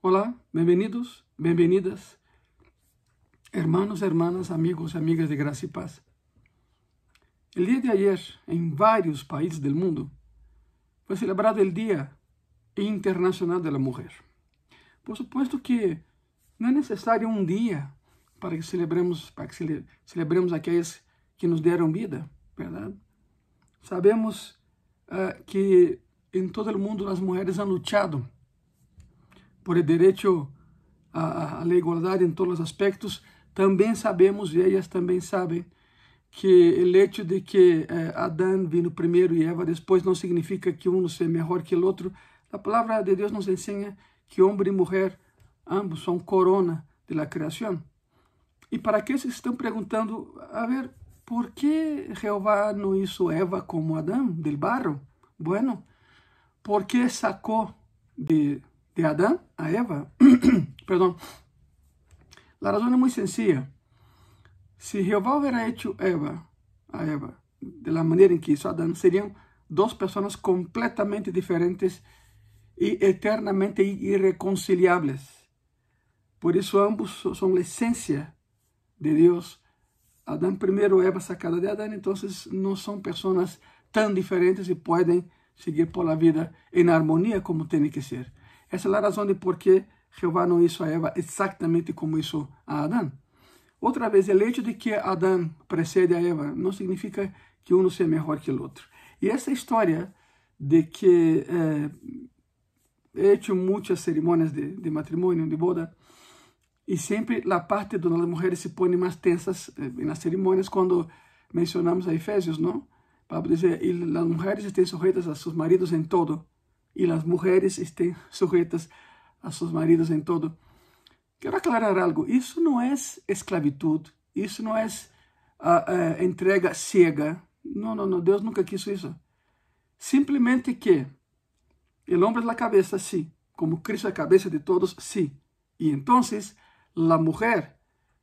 Olá, bem-vindos, bem-vindas, hermanos, hermanas, amigos, amigas de graça e paz. El día de ayer, en varios países del mundo, fue celebrado el Día Internacional de la Mujer. Por supuesto que no es necesario un día para que celebremos aquellas que nos dieron vida, ¿verdad? Sabemos que en todo el mundo las mujeres han luchado por el derecho a la igualdad en todos los aspectos. También sabemos, y ellas también saben, que el hecho de que Adán vino primero y Eva después no significa que uno sea mejor que el otro. La palabra de Dios nos enseña que hombre y mujer, ambos son corona de la creación. Y para aquellos que se están preguntando, a ver, ¿por qué Jehová no hizo Eva como Adán, del barro? Bueno, ¿por qué sacó de Adán a Eva? Perdón. La razón es muy sencilla. Si Jehová hubiera hecho a Eva de la manera en que hizo a Adán, serían dos personas completamente diferentes y eternamente irreconciliables. Por eso ambos son la esencia de Dios. Adán primero, Eva sacada de Adán, entonces no son personas tan diferentes y pueden seguir por la vida en armonía como tiene que ser. Esa es la razón de por qué Jehová no hizo a Eva exactamente como hizo a Adán. Otra vez, el hecho de que Adán precede a Eva no significa que uno sea mejor que el otro. Y esa historia de que he hecho muchas ceremonias de matrimonio, de boda, y siempre la parte donde las mujeres se ponen más tensas en las ceremonias cuando mencionamos a Efesios, ¿no? Pablo dice, y las mujeres estén sujetas a sus maridos en todo, y las mujeres estén sujetas a sus maridos en todo. Quiero aclarar algo, eso no es esclavitud, eso no es entrega ciega. No, Dios nunca quiso eso. Simplemente que el hombre es la cabeza, sí, como Cristo es la cabeza de todos, sí. Y entonces la mujer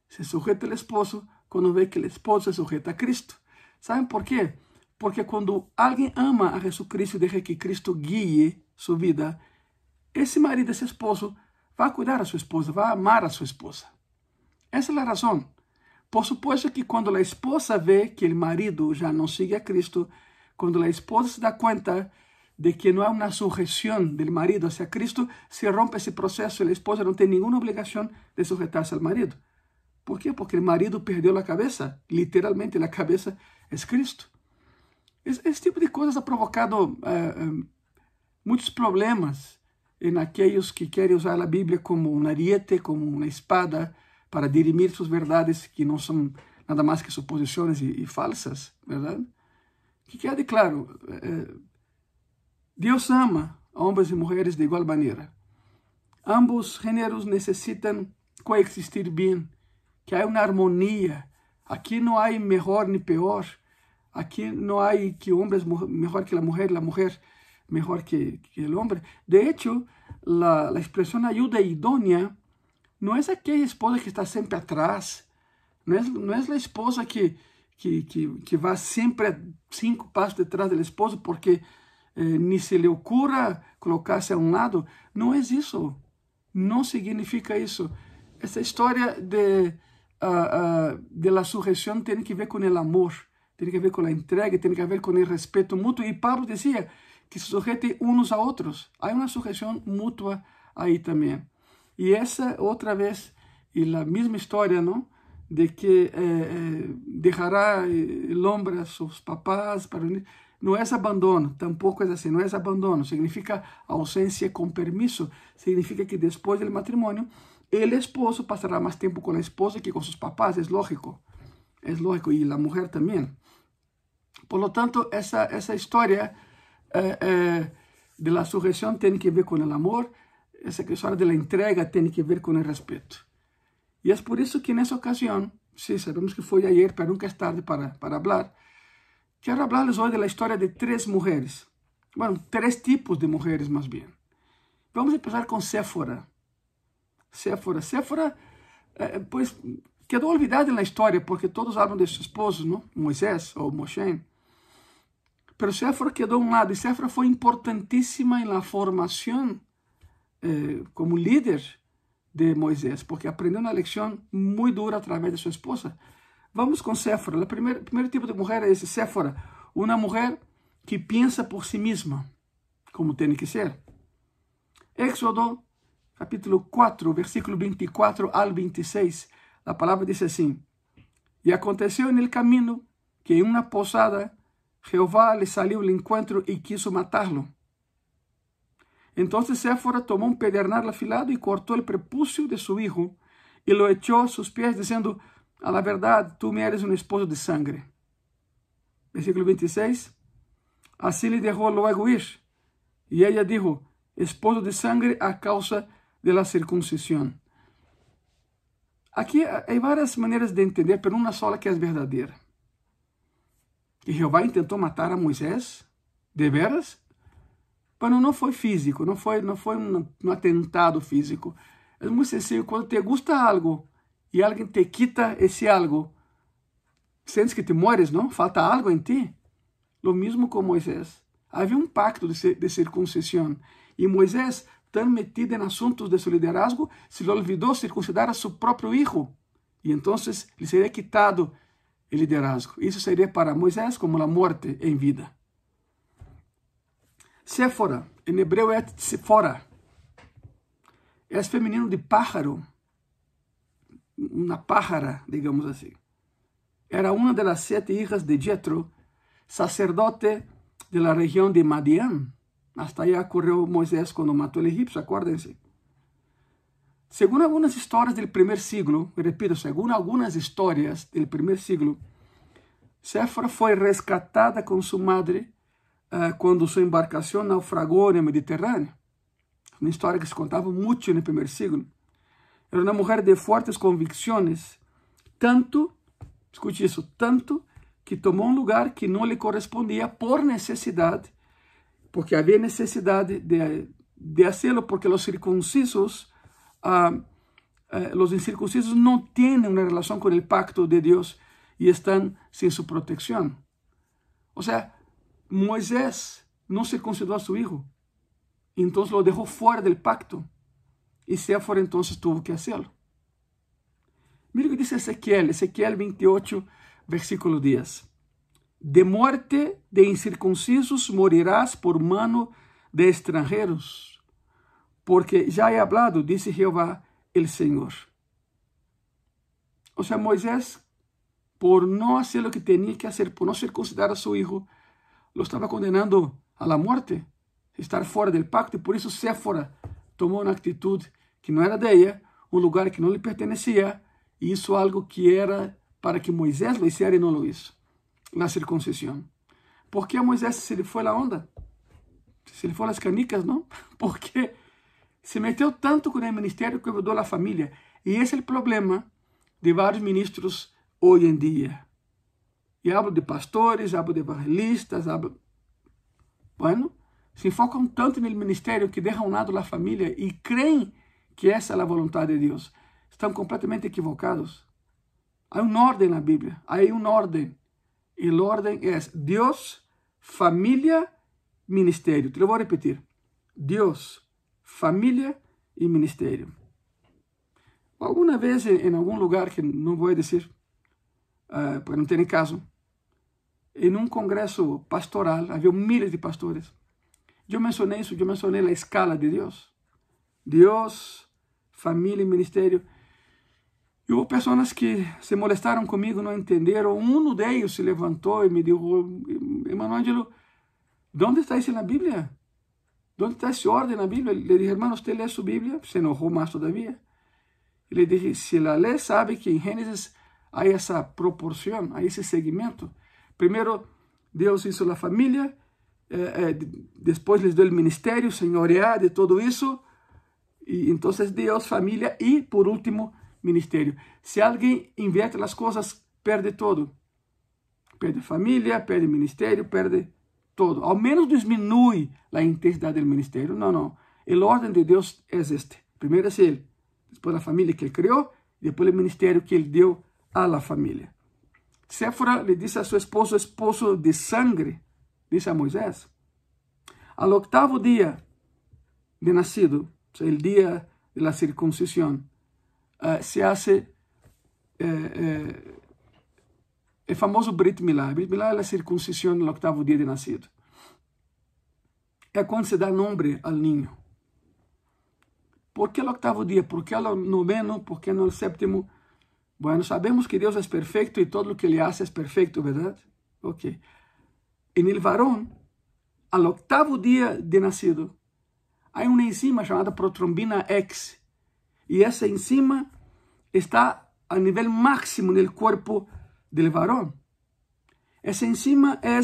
se sujeta al esposo cuando ve que el esposo se sujeta a Cristo. ¿Saben por qué? Porque cuando alguien ama a Jesucristo y deja que Cristo guíe su vida, ese marido, ese esposo, va a cuidar a su esposa, va a amar a su esposa. Esa es la razón. Por supuesto que cuando la esposa ve que el marido ya no sigue a Cristo, cuando la esposa se da cuenta de que no hay una sujeción del marido hacia Cristo, se rompe ese proceso y la esposa no tiene ninguna obligación de sujetarse al marido. ¿Por qué? Porque el marido perdió la cabeza. Literalmente la cabeza es Cristo. Ese tipo de cosas ha provocado muchos problemas en aquellos que quieren usar la Biblia como un ariete, como una espada, para dirimir sus verdades que no son nada más que suposiciones y falsas, ¿verdad? Que quede claro, Dios ama a hombres y mujeres de igual manera. Ambos géneros necesitan coexistir bien, que haya una armonía. Aquí no hay mejor ni peor. Aquí no hay que hombre es mejor que la mujer mejor que el hombre. De hecho, la expresión ayuda idónea no es aquella esposa que está siempre atrás, no es la esposa que va siempre 5 pasos detrás del esposo porque ni se le ocurra colocarse a un lado. No es eso, no significa eso. Esa historia de la sujeción tiene que ver con el amor, tiene que ver con la entrega, tiene que ver con el respeto mutuo. Y Pablo decía que se sujeten unos a otros. Hay una sujeción mutua ahí también. Y esa otra vez, y la misma historia, ¿no? De que dejará el hombre a sus papás para unir. No es abandono, tampoco es así, no es abandono. Significa ausencia con permiso. Significa que después del matrimonio, el esposo pasará más tiempo con la esposa que con sus papás. Es lógico, y la mujer también. Por lo tanto, esa historia de la sujeción tiene que ver con el amor, esa historia de la entrega tiene que ver con el respeto. Y es por eso que en esa ocasión, sí, sabemos que fue ayer, pero nunca es tarde para hablar, quiero hablarles hoy de la historia de 3 mujeres. Bueno, 3 tipos de mujeres más bien. Vamos a empezar con Séfora. Séfora, pues, quedó olvidada en la historia porque todos hablan de su esposo, ¿no? Moisés o Moshe. Pero Séfora quedó a un lado, y Séfora fue importantísima en la formación como líder de Moisés, porque aprendeu uma lição muito dura através de sua esposa. Vamos com Séfora. O primeiro tipo de mulher é esse, Séfora, uma mulher que pensa por si mesma, como tem que ser. Éxodo, capítulo 4, versículo 24 al 26, a palavra diz assim: E aconteceu no caminho que em uma posada Jehová le salió al encuentro y quiso matarlo. Entonces Séfora tomó un pedernal afilado y cortó el prepucio de su hijo y lo echó a sus pies, diciendo: A la verdad, tú me eres un esposo de sangre. Versículo 26. Así le dejó luego ir. Y ella dijo: esposo de sangre a causa de la circuncisión. Aquí hay varias maneras de entender, pero una sola que es verdadera. Que Jehová intentou matar a Moisés, de veras? Bueno, não foi físico, não foi um atentado físico. É muito sencillo, quando te gusta algo e alguém te quita esse algo, sentes que te mueres, não? Falta algo em ti. Lo mesmo com Moisés. Havia um pacto de circuncissão e Moisés, tão metido em assuntos de seu liderazgo, se lhe olvidou circuncidar a seu próprio filho. E então lhe seria quitado o liderazgo. Isso seria para Moisés como a morte em vida. Séfora, em hebreu é Sephora. É feminino de pájaro. Uma pájara, digamos assim. Era uma das 7 hijas de Jetro, sacerdote de la região de Madian. Hasta allá correu Moisés quando matou o egípcio, acuérdense. Segundo algumas histórias do primeiro siglo, repito, segundo algumas histórias do primeiro siglo, Séfora foi resgatada com sua madre quando sua embarcação naufragou no Mediterrâneo. Uma história que se contava muito no primeiro siglo. Era uma mulher de fortes convicções, tanto, escute isso, tanto que tomou um lugar que não lhe correspondia por necessidade, porque havia necessidade de hacerlo, porque os incircuncisos não têm uma relação com o pacto de Deus e estão sem sua proteção. Ou seja, Moisés não circuncidou a seu filho, então lo deixou fora do pacto, e Séfora então teve que hacerlo. Mira o que diz Ezequiel 28, versículo 10. De muerte de incircuncisos morirás por mano de extranjeros, porque já he hablado, dice Jehová el Señor. O sea, Moisés, por no hacer lo que tenía que hacer, por no circuncidar a su hijo, lo estaba condenando a la muerte, estar fuera del pacto, y por eso Séfora tomó una actitud que no era de ella, un lugar que no le pertenecía, y hizo algo que era para que Moisés lo hiciera y no lo hizo. La circuncisión. ¿Por qué a Moisés se le fue la onda? Se le fue las canicas, ¿no? Porque se metió tanto con el ministerio que olvidó la familia. Y ese es el problema de varios ministros hoy en día. Y hablo de pastores, hablo de evangelistas, bueno, se enfocan tanto en el ministerio que dejan a un lado la familia y creen que esa es la voluntad de Dios. Están completamente equivocados. Hay un orden en la Biblia, hay un orden. El orden es Dios, familia, ministerio. Te lo voy a repetir. Dios, familia y ministerio. Alguna vez en algún lugar, que no voy a decir, porque no tiene caso, en un congreso pastoral, había miles de pastores. Yo mencioné eso, yo mencioné la escala de Dios. Dios, familia y ministerio. E houve pessoas que se molestaram comigo, não entenderam. Um deles se levantou e me disse: Hermano Ângelo, ¿dónde está isso na Bíblia? ¿Dónde está esse ordem na Bíblia? Le dije: hermano, ¿usted lee su Bíblia? Se enojou mais todavía. E le dije: se la lee, sabe que em Gênesis há essa proporção, há esse segmento. Primeiro, Deus hizo a família, depois les deu o ministério, senhorear de tudo isso, e então Deus, família e, por último, ministério. Se alguém inverte as coisas, perde todo. Perde família, perde ministério, perde todo. Ao menos diminui a intensidade do ministério. Não. O ordem de Deus é este. Primeiro é Ele, depois a família que Ele criou, depois o ministério que Ele deu à la família. Séfora le disse a seu esposo, esposo de sangre, disse a Moisés. Al 8º dia de nascido, o sea, el día de la circuncisión, se hace el famoso Brit Milá. Brit Milá é a circuncissão no 8º dia de nascido. É quando se dá nome ao ninho. ¿Por que el 8º dia? ¿Por que el 9º? ¿Por que no el 7º? Bueno, sabemos que Deus é perfeito e todo lo que Ele hace é perfeito, ¿verdade? Ok. En el varón, al 8º dia de nascido, há uma enzima chamada protrombina X. E essa enzima está a nível máximo no corpo del varón. Essa enzima é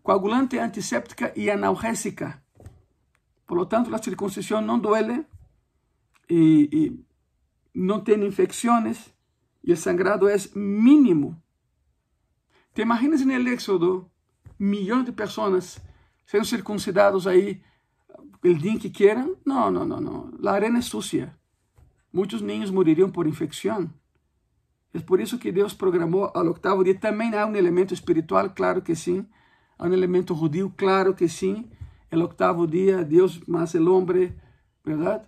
coagulante, antisséptica e analgésica. Por lo tanto, a circuncisão não duele e não tem infecções e o sangrado é mínimo. Te imaginas no Éxodo, milhões de pessoas sendo circuncidados aí el dia que quieran? Não. A arena é sucia. Muitos niños moririam por infecção. É por isso que Deus programou ao 8º dia. Também há um elemento espiritual, claro que sim. Há um elemento judío, claro que sim. O 8º dia, Deus mais o homem, verdade?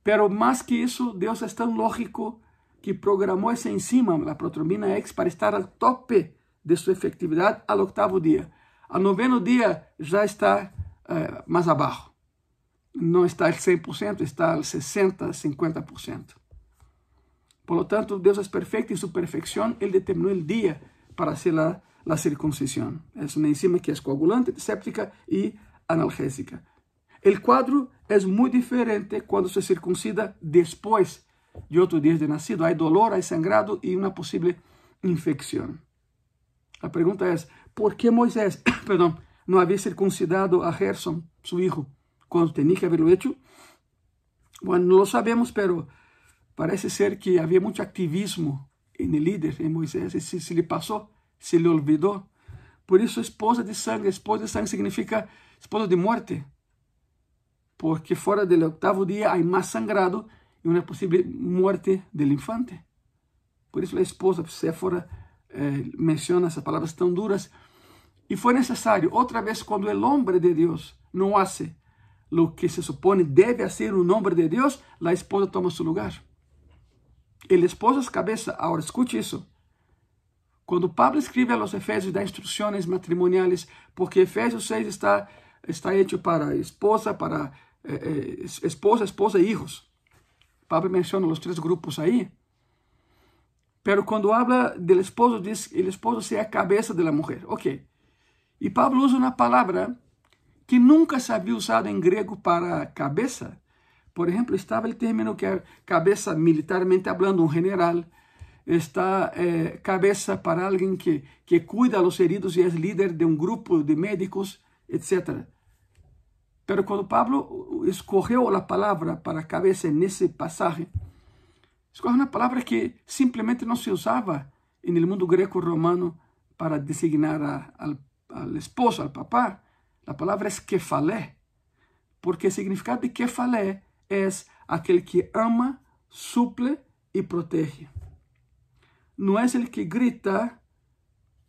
Pero mais que isso, Deus é tão lógico que programou essa enzima, a protrombina X, para estar ao tope de sua efetividade ao 8º dia. Ao 9º dia já está mais abaixo. Não está al 100%, está al 60%, 50%. Por lo tanto, Deus é perfeito em sua perfeição. Ele determinou o dia para hacer la circuncisión. Es una enzima que es coagulante, antiséptica y analgésica. El cuadro es muy diferente cuando se circuncida después de 8 días de nacido. Hay dolor, hay sangrado y una posible infección. La pregunta es, ¿por qué Moisés no había circuncidado a Gerson, su hijo, cuando tenía que haberlo hecho? Bueno, no lo sabemos, pero parece ser que había mucho activismo en el líder, en Moisés, y se le pasó, se le olvidó. Por eso esposa de sangre significa esposa de muerte, porque fuera del 8º día hay más sangrado y una posible muerte del infante. Por eso la esposa, Séfora, menciona esas palabras tan duras. Y fue necesario, otra vez, cuando el hombre de Dios no hace lo que se supone debe hacer un hombre de Dios, la esposa toma su lugar. El esposo es cabeza. Ahora, escuche eso. Cuando Pablo escribe a los Efesios, da instrucciones matrimoniales, porque Efesios 6 está hecho para esposa, para esposa e hijos. Pablo menciona los 3 grupos ahí. Pero cuando habla del esposo, dice el esposo sea cabeza de la mujer. Ok. Y Pablo usa una palabra que nunca se había usado en griego para cabeza. Por ejemplo, estaba el término que cabeza militarmente hablando, un general. Está cabeza para alguien que cuida a los heridos y es líder de un grupo de médicos, etc. Pero cuando Pablo escogió la palabra para cabeza en ese pasaje, escogió una palabra que simplemente no se usaba en el mundo greco-romano para designar al esposo, al papá. La palabra es kefalé, porque el significado de kefalé es aquel que ama, suple y protege. No es el que grita,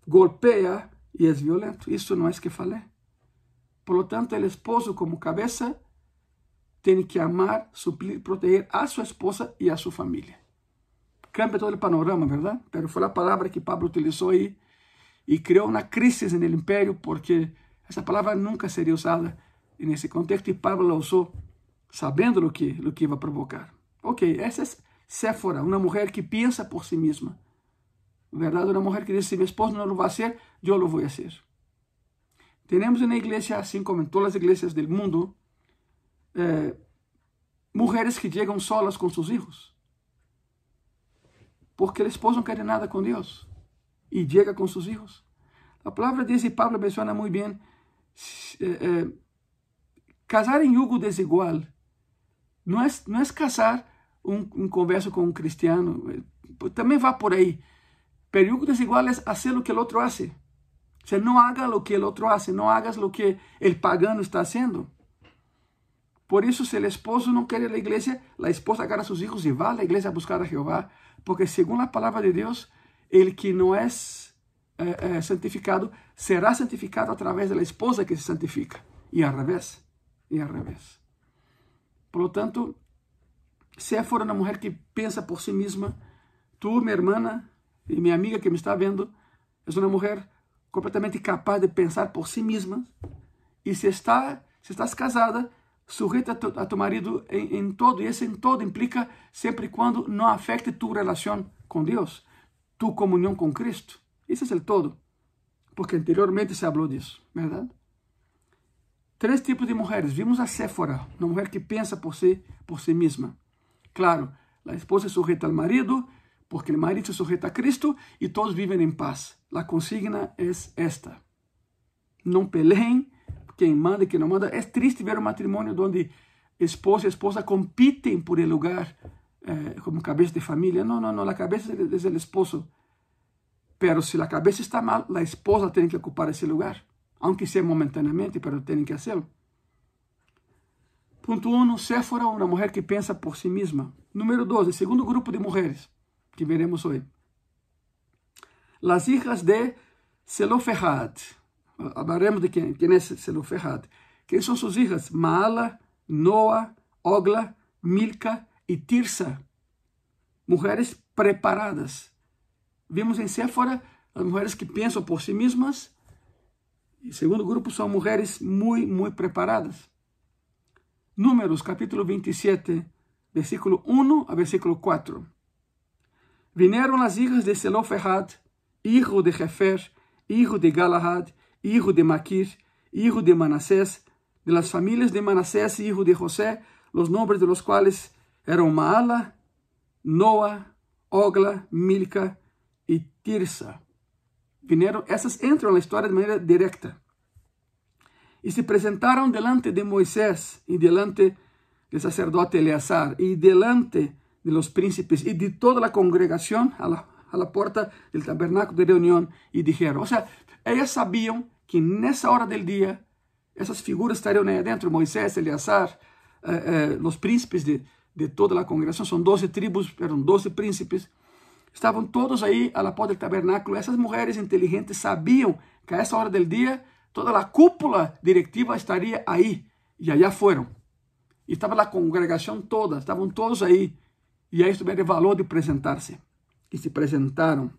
golpea y es violento. Eso no es kefalé. Por lo tanto, el esposo como cabeza tiene que amar, suplir, proteger a su esposa y a su familia. Cambia todo el panorama, ¿verdad? Pero fue la palabra que Pablo utilizó ahí y creó una crisis en el imperio porque esa palabra nunca sería usada en ese contexto y Pablo la usó sabendo lo que iba a provocar. Ok, esa es Séfora, una mujer que piensa por sí misma. ¿Verdad? Una mujer que dice, si mi esposo no lo va a hacer, yo lo voy a hacer. Tenemos en la iglesia, así como en todas las iglesias del mundo, mujeres que llegan solas con sus hijos. Porque el esposo no quiere nada con Dios. Y llega con sus hijos. La palabra dice, y Pablo menciona muy bien, casar en yugo desigual no es casar un converso con un cristiano. También va por ahí. Pero yugo desigual es hacer lo que el otro hace. O sea, no haga lo que el otro hace, no hagas lo que el pagano está haciendo. Por eso, si el esposo no quiere la iglesia, la esposa agarra a sus hijos y va a la iglesia a buscar a Jehová. Porque según la palabra de Dios, el que no es santificado será santificado a través de la esposa que se santifica. Y al revés. Por lo tanto, Séfora é uma mulher que pensa por si mesma. Tu, minha irmã e minha amiga que me está vendo, é uma mulher completamente capaz de pensar por si mesma. E se estás casada, sujeita a tu marido em todo. E esse em todo implica sempre e quando não afecte tu relação com Deus, tu comunhão com Cristo. Esse é o todo. Porque anteriormente se falou disso, verdade? 3 tipos de mulheres. Vimos a Séfora, uma mulher que pensa por si mesma. Claro, a esposa se sujeita ao marido, porque o marido se sujeita a Cristo e todos vivem em paz. A consigna é esta. Não peleiem, quem manda e quem não manda. É triste ver um matrimônio onde esposo e esposa competem por el lugar como cabeça de família. Não, a cabeça é o esposo. Pero se a cabeça está mal, a esposa tem que ocupar esse lugar. Aunque seja momentaneamente, pero tem que hacerlo. Ponto 1, Séfora, uma mulher que pensa por si mesma. Número 2, o segundo grupo de mulheres que veremos hoje. Las hijas de Zelofehad. Hablaremos de quem é Zelofehad. Quem são suas hijas? Maala, Noa, Ogla, Milca e Tirsa. Mulheres preparadas. Vimos em Séfora as mulheres que pensam por si mesmas. E o segundo grupo são mulheres muito preparadas. Números, capítulo 27, versículo 1 a versículo 4. Vinieron las hijas de Zelofehad, hijo de Jefer, hijo de Galahad, hijo de Maquir, hijo de Manasés, de las familias de Manasés, hijo de José, los nombres de los cuales eran Maala, Noa, Ogla, Milca e Tirsa. Essas entram na história de maneira directa. E se apresentaram delante de Moisés e delante do sacerdote Eleazar e delante de los príncipes e de toda a congregação a la porta del tabernáculo de reunião e dijeron, ou seja, elas sabiam que nessa hora del dia essas figuras estariam aí dentro, Moisés, Eleazar, os príncipes de toda a congregação, são 12 tribos, eram 12 príncipes, estavam todos aí a la porta del tabernáculo. Essas mulheres inteligentes sabiam que a essa hora del dia toda a cúpula directiva estaria aí, e allá foram. E estava a congregação toda, estavam todos aí, e aí tiveram o valor de apresentar-se. E se apresentaram,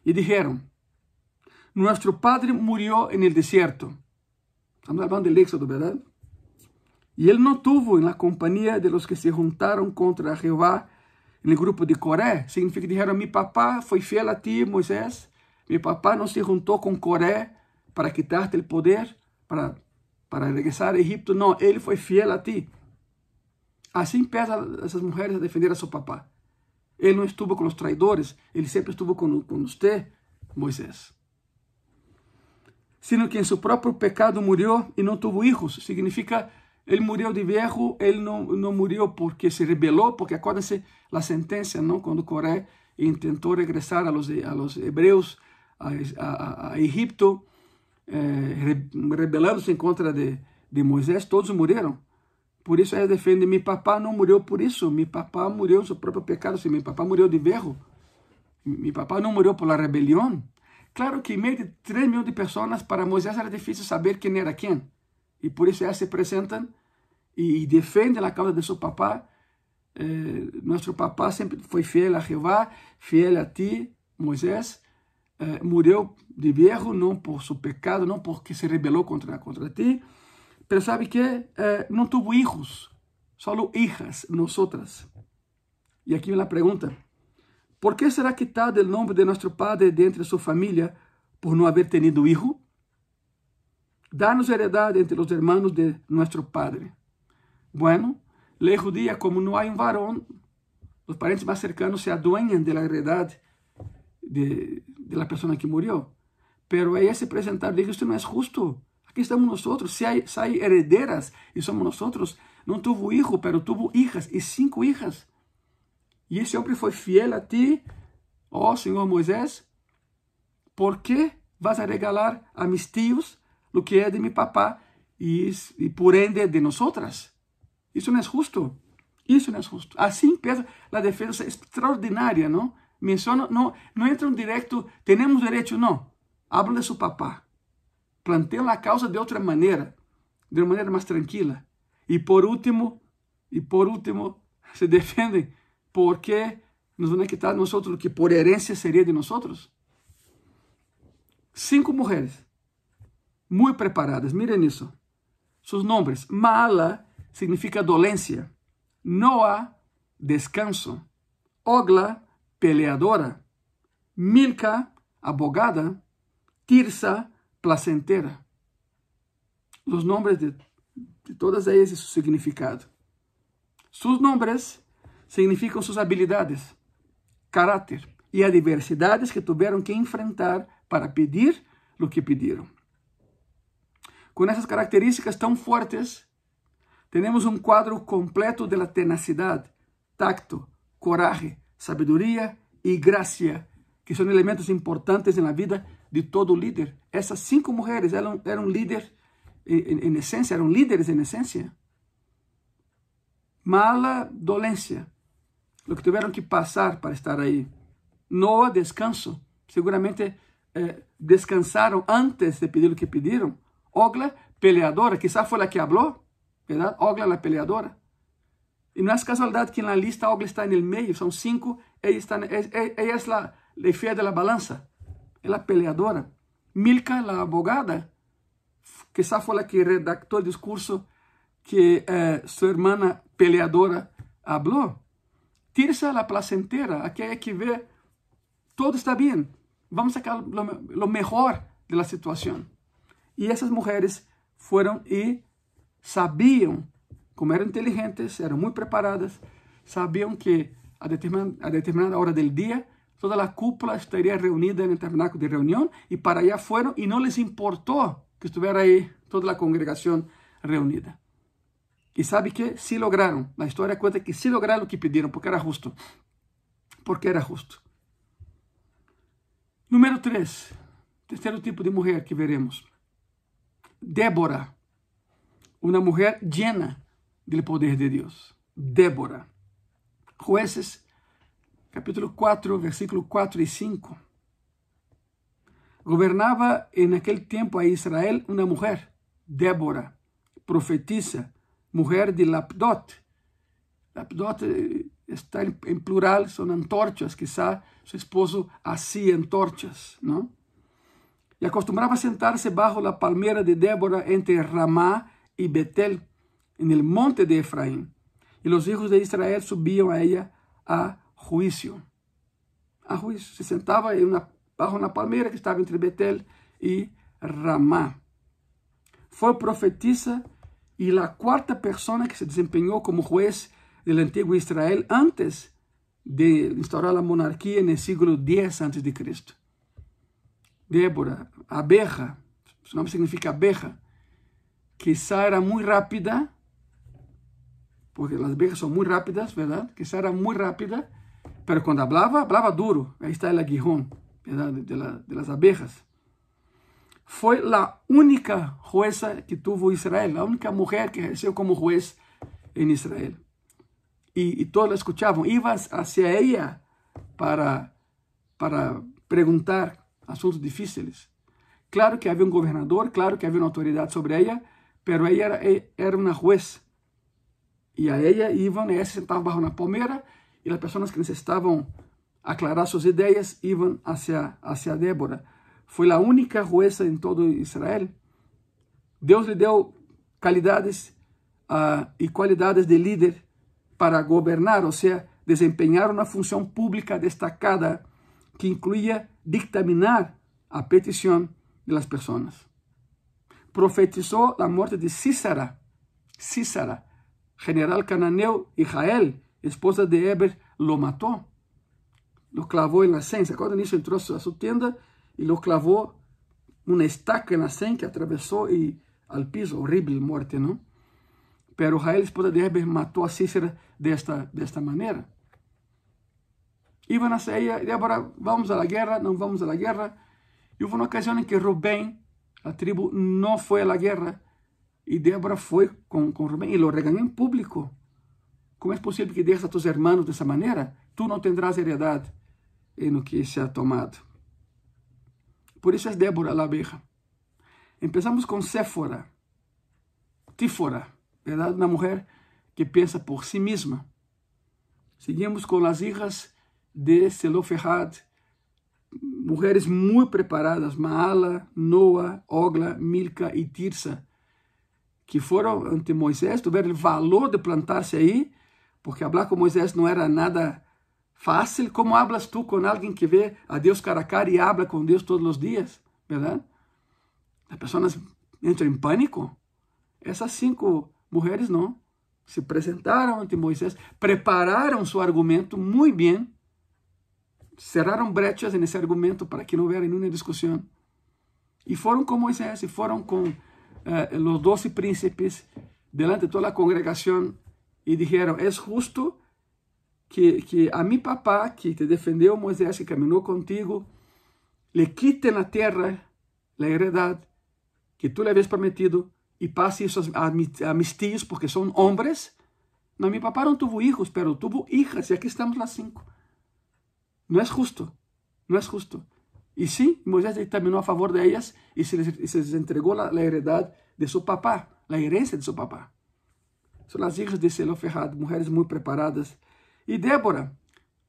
e dijeron, nuestro padre murió en el desierto. Estamos falando del Éxodo, ¿verdad? Y él no tuvo en la compañía de los que se juntaron contra Jehová en el grupo de Coré. Significa que dijeron, mi papá foi fiel a ti, Moisés. Mi papá no se juntó con Coré para quitarte el poder, para regresar a Egipto. No, ele foi fiel a ti. Assim empiezan essas mulheres a defender a seu papá. Ele não estuvo com os traidores, ele sempre estuvo com você, Moisés. Sino que em seu próprio pecado murió e não tuvo hijos. Significa, ele murió de viejo, ele não murió porque se rebelou, porque acuérdense a sentença, não? Quando Coré tentou regressar a los hebreus a Egipto, rebelando-se em contra de Moisés, todos morreram. Por isso ela defende, mi papá não morreu por isso, mi papá morreu em seu próprio pecado, se mi papá morreu de viejo, mi papá não morreu por la rebelião. Claro que em meio de 3 milhões de pessoas, para Moisés era difícil saber quem era quem, e por isso elas se apresentam e defendem a causa de seu papá. Nosso papá sempre foi fiel a Jeová, fiel a ti, Moisés. Morreu de viejo, não por seu pecado, não porque se rebelou contra ti, pero sabe que não tuvo hijos, solo hijas, nosotras. E aqui vem a pergunta, ¿por que será quitado o nome de nosso padre de entre sua família por não haver tenido hijo? Danos heredade entre os hermanos de nosso padre. Bueno, lei judía, como não há varão, os parentes mais cercanos se adueñan de la heredade de la persona que murió. Pero ella se presentaron y dijo, esto no es justo. Aquí estamos nosotros. Si hay herederas y somos nosotros. No tuvo hijo, pero tuvo hijas y 5 hijas. Y ese hombre fue fiel a ti, oh Señor Moisés. ¿Por qué vas a regalar a mis tíos lo que es de mi papá y por ende de nosotras? Eso no es justo. Isso não é justo. Assim empieza a defesa extraordinária, não? Menciona, não entra direto, temos direito, não. Habla de seu papá. Planteia a causa de outra maneira, de uma maneira mais tranquila. E por último, Y por último, se defienden porque nos van a quitar nosotros lo que por herencia sería de nosotros. 5 mujeres muy preparadas, miren eso. Sus nombres: Maala significa dolencia, Noa, descanso, Ogla, peleadora, Milca, abogada, Tirsa, placentera. Los nombres de todas ellas y su significado. Sus nombres significan sus habilidades, carácter y adversidades que tuvieron que enfrentar para pedir lo que pidieron. Con esas características tan fuertes, tenemos un cuadro completo de la tenacidad, tacto, coraje, sabiduría y gracia, que son elementos importantes en la vida de todo líder. Esas 5 mujeres eran líderes en esencia, eran líderes en esencia. Mala dolencia, lo que tuvieron que pasar para estar ahí. Noa, descanso, seguramente descansaron antes de pedir lo que pidieron. Ogla, peleadora, quizá fue la que habló, ¿verdad? Ogla, la peleadora. Y no es casualidad que en la lista Ogla está en el medio, son 5, ella es la fiel de la balanza, es la peleadora. Milca, la abogada, quizá fue la que redactó el discurso que su hermana peleadora habló. Tirsa, la placentera, aquella que ve, todo está bien, vamos a sacar lo mejor de la situación. Y esas mujeres fueron y sabían, como eran inteligentes, eran muy preparadas, sabían que a determinada hora del día, toda la cúpula estaría reunida en el tabernáculo de reunión, y para allá fueron, y no les importó que estuviera ahí toda la congregación reunida. Y sabe que sí lograron, la historia cuenta que sí lograron lo que pidieron, porque era justo. Porque era justo. Número 3, terceiro tipo de mujer que veremos. Débora, una mujer llena del poder de Dios. Débora. Jueces, capítulo 4, versículos 4 y 5. Gobernaba en aquel tiempo a Israel una mujer, Débora, profetisa, mujer de Lapdot. Lapdot está en plural, son antorchas, quizá su esposo hacía antorchas, ¿no? Y acostumbraba a sentarse bajo la palmera de Débora entre Ramá y Betel, en el monte de Efraín. Y los hijos de Israel subían a ella a juicio. A juicio. Se sentaba bajo una palmera que estaba entre Betel y Ramá. Fue profetisa y la 4ª persona que se desempeñó como juez del antiguo Israel antes de instaurar la monarquía en el siglo X a.C. Débora, abeja, su nombre significa abeja, quizá era muy rápida, porque las abejas son muy rápidas, ¿verdad? Quizá era muy rápida, pero cuando hablaba duro. Ahí está el aguijón, ¿verdad? De las abejas. Fue la única jueza que tuvo Israel, la única mujer que ejerció como juez en Israel. Y todos la escuchaban, iban hacia ella para preguntar asuntos difíciles. Claro que había un gobernador, claro que había una autoridad sobre ella, pero ella era una juez. Y a ella iban, ella se sentaba bajo una palmera, y las personas que necesitaban aclarar sus ideas iban hacia Débora. Fue la única jueza en todo Israel. Dios le dio calidades y cualidades de líder para gobernar, o sea, desempeñar una función pública destacada que incluía dictaminar a petición de las personas. Profetizó la muerte de Sísara, general cananeo, y Jael, esposa de Eber, lo mató. Lo clavó en la sien. ¿Se acuerdan? Eso entró a su tienda y lo clavó una estaca en la sien que atravesó y al piso. Horrible muerte, ¿no? Pero Jael, esposa de Eber, mató a Sísara de esta manera. Iban hacia ella, Débora, vamos a la guerra, no vamos a la guerra. Y hubo una ocasión en que Rubén, la tribu, no fue a la guerra. Y Débora fue con Rubén y lo regañó en público. ¿Cómo es posible que dejes a tus hermanos de esa manera? Tú no tendrás heredad en lo que se ha tomado. Por eso es Débora la abeja. Empezamos con Tífora, ¿verdad? Una mujer que pensa por sí misma. Seguimos con las hijas de Zelofehad, mujeres muy preparadas, Maala, Noa, Ogla, Milca y Tirsa, que foram ante Moisés, tiveram o valor de plantar-se aí, porque falar com Moisés não era nada fácil. Como hablas tu com alguém que vê a Deus cara a cara e habla com Deus todos os dias, verdade? As pessoas entram em pânico. Essas 5 mulheres não. Se apresentaram ante Moisés, prepararam seu argumento muito bem, cerraram brechas nesse argumento para que não houvesse nenhuma discussão. E foram com Moisés, e foram com os 12 príncipes, delante de toda a congregação, e dijeron, é justo que a mi papá, que te defendeu, Moisés, que caminhou contigo, le quiten a terra, a heredade, que tu le habías prometido, e passe isso a mis tios, porque são homens. Não, mi papá não tuvo hijos, pero tuvo hijas, e aqui estamos las 5. Não é justo, não é justo. E sim, Moisés terminou a favor de elas e se les entregou a heredade de seu papá, a herança de seu papá. São as hijas de Zelofehad, mulheres muito preparadas. E Débora,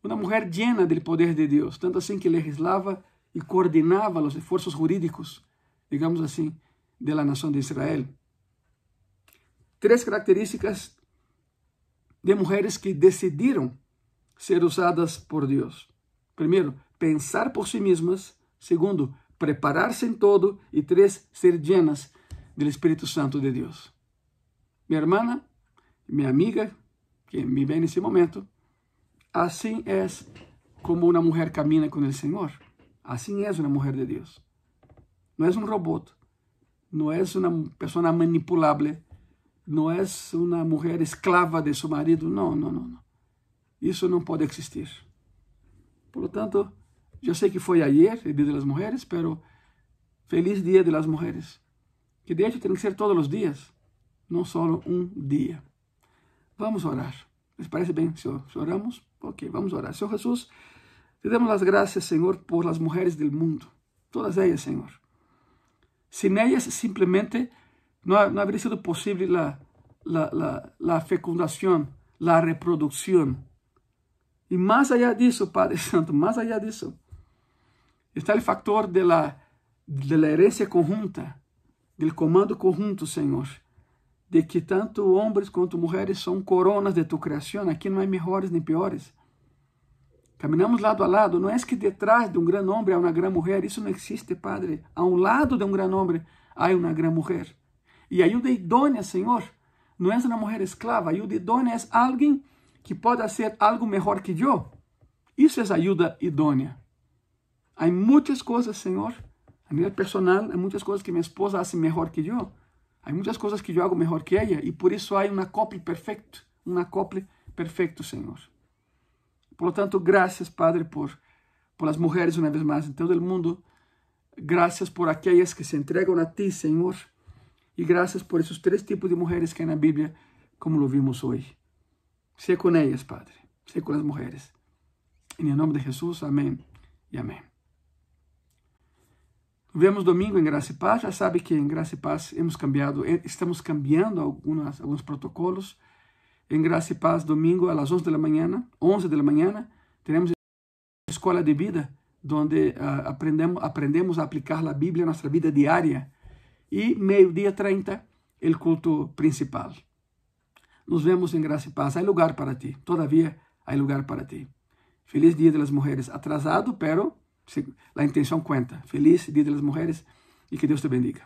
uma mulher llena do poder de Deus, tanto assim que legislava e coordenava os esforços jurídicos, digamos assim, da nação de Israel. 3 características de mulheres que decidiram ser usadas por Deus. Primeiro, pensar por si mesmas. Segundo, preparar-se em todo. E 3, ser llenas do Espírito Santo de Deus. Minha irmã, minha amiga, que me vê nesse momento, assim é como uma mulher caminha com o Senhor. Assim é uma mulher de Deus. Não é um robô, não é uma pessoa manipulável, não é uma mulher escrava de seu marido. Não, não, não. Isso não pode existir. Por lo tanto, eu sei que foi ayer, o Dia das Mulheres, pero feliz Dia das Mulheres. Que de hecho tem que ser todos os dias, não só um dia. Vamos orar. ¿Les parece bem se oramos? Ok, vamos orar. Senhor Jesus, te damos as graças, Senhor, por as mulheres do mundo. Todas elas, Senhor. Sin ellas, simplesmente, não habría sido possível a fecundação, a reprodução. E mais allá disso, Padre Santo, mais allá disso, está o factor de la herencia conjunta, del comando conjunto, Senhor, de que tanto homens quanto mulheres são coronas de tu criação. Aqui não há melhores nem piores. Caminhamos lado a lado. Não é que detrás de um grande homem há uma grande mulher. Isso não existe, Padre. A um lado de um grande homem há uma grande mulher. E a ajuda idônea, Senhor, não é uma mulher escrava. A ajuda idônea é alguém que pode fazer algo melhor que eu. Isso é ajuda idônea. Há muitas coisas, Senhor, a nível personal, há muitas coisas que minha esposa faz melhor que eu. Há muitas coisas que eu hago melhor que ela. E por isso há um acople perfeito, Senhor. Por lo tanto, graças, Padre, por as mulheres, uma vez mais, em todo o mundo. Graças por aquelas que se entregam a Ti, Senhor. E graças por esses 3 tipos de mulheres que há na Bíblia, como lo vimos hoje. Sé com elas, Padre. Sé com as mulheres. Em nome de Jesus, amém e amém. Nos vemos domingo em Graça e Paz. Já sabe que em Graça e Paz estamos cambiando alguns protocolos. Em Graça e Paz, domingo, às 11 da manhã, teremos Escola de Vida, onde aprendemos a aplicar a Bíblia a nossa vida diária. E meio-dia 30, o culto principal. Nos vemos em Graça e Paz. Há lugar para ti. Todavia, há lugar para ti. Feliz Dia das Mulheres. Atrasado, pero a intenção conta. Feliz Dia das Mulheres e que Deus te bendiga.